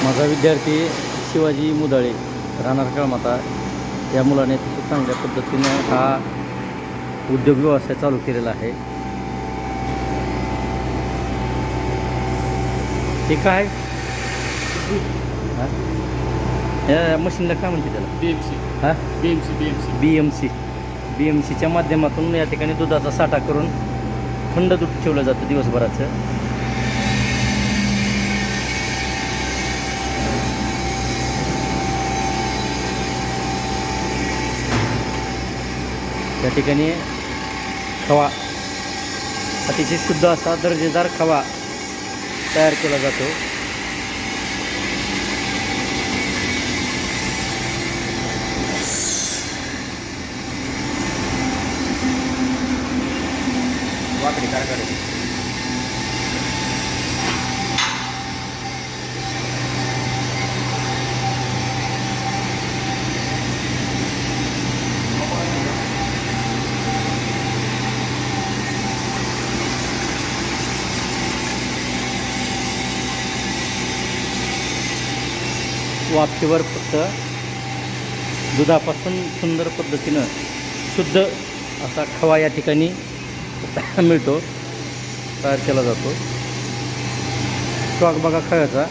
माझा विद्यार्थी शिवाजी मुदाळे राहणार कळमाता या मुलाने अतिशय चांगल्या पद्धतीनं हा उद्योग व्यवसाय चालू केलेला आहे। ते काय या मशीनला काय म्हणते त्याला? BMCच्या माध्यमातून या ठिकाणी दुधाचा साठा करून थंड दूध ठेवलं जातं दिवसभराचं। त्या ठिकाणी खवा अतिशय शुद्ध असा दर्जेदार खवा तयार केला जातो। वाकडी कारखाने वाफेवर फक्त दुधापासून सुंदर पद्धतीनं शुद्ध असा खवा या ठिकाणी मिळतो, तयार केला जातो। स्टॉक बघा खव्याचा।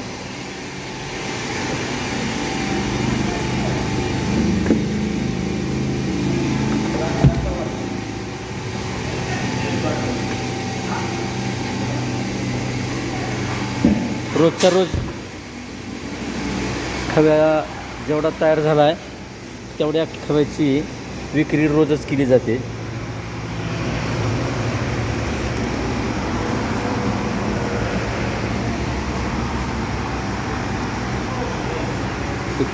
रोजच्या रोज खव्या जेवढा तयार झाला आहे तेवढ्या खव्याची विक्री रोजच केली जाते।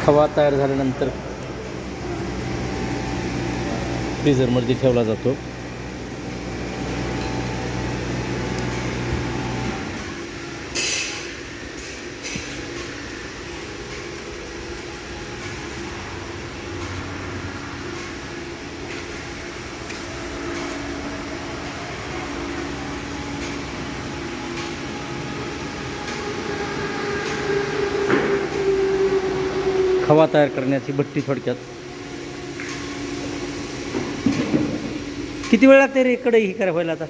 खवा तयार झाल्यानंतर फ्रीझरमध्ये ठेवला जातो। खवा तयार करण्याची भट्टी थोडक्यात। किती वेळ लागते रे इकडे ही करायला व्हायला? आता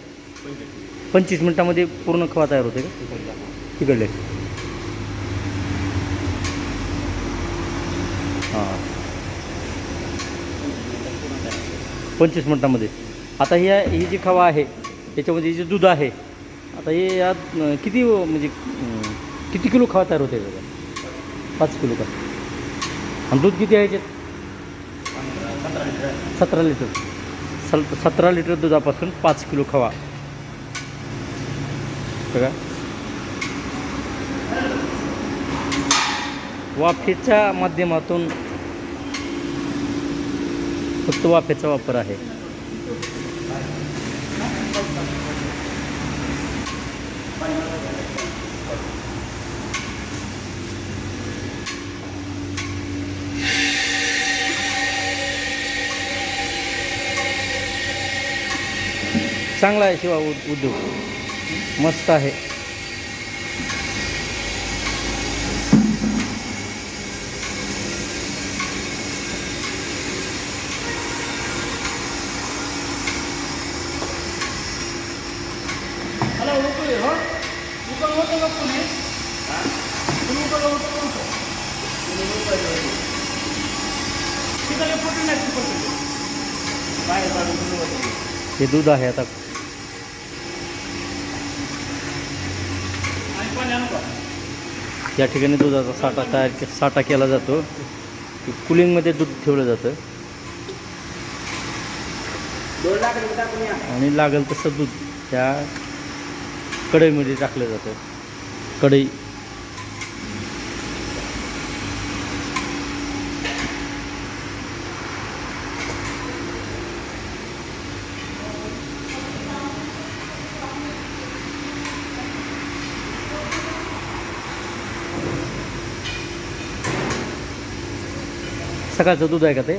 25 मिनिटामध्ये पूर्ण खवा तयार होते का तिकडले? हां, 25 मिनिटामध्ये। आता ही जी खवा आहे त्याच्यामध्ये जे दूध आहे, आता हे यात किती म्हणजे किती किलो खवा तयार होते? 5 किलो का? आणि दूध किती आहे याच्यात? 17 लिटर। 17 लिटर दुधापासून 5 किलो खवा बघा। वाफेच्या माध्यमातून फक्त वाफेचा वापर आहे। चांगला आहे शिवा उद्योग, मस्त आहे। हे दूध आहे आता या ठिकाणी दुधाचा साठा केला जातो। कुलिंगमध्ये दूध ठेवलं जातं आणि लागेल तसं दूध त्या कढईमध्ये टाकलं जातं। कढई सकाळचं दूध आहे का ते?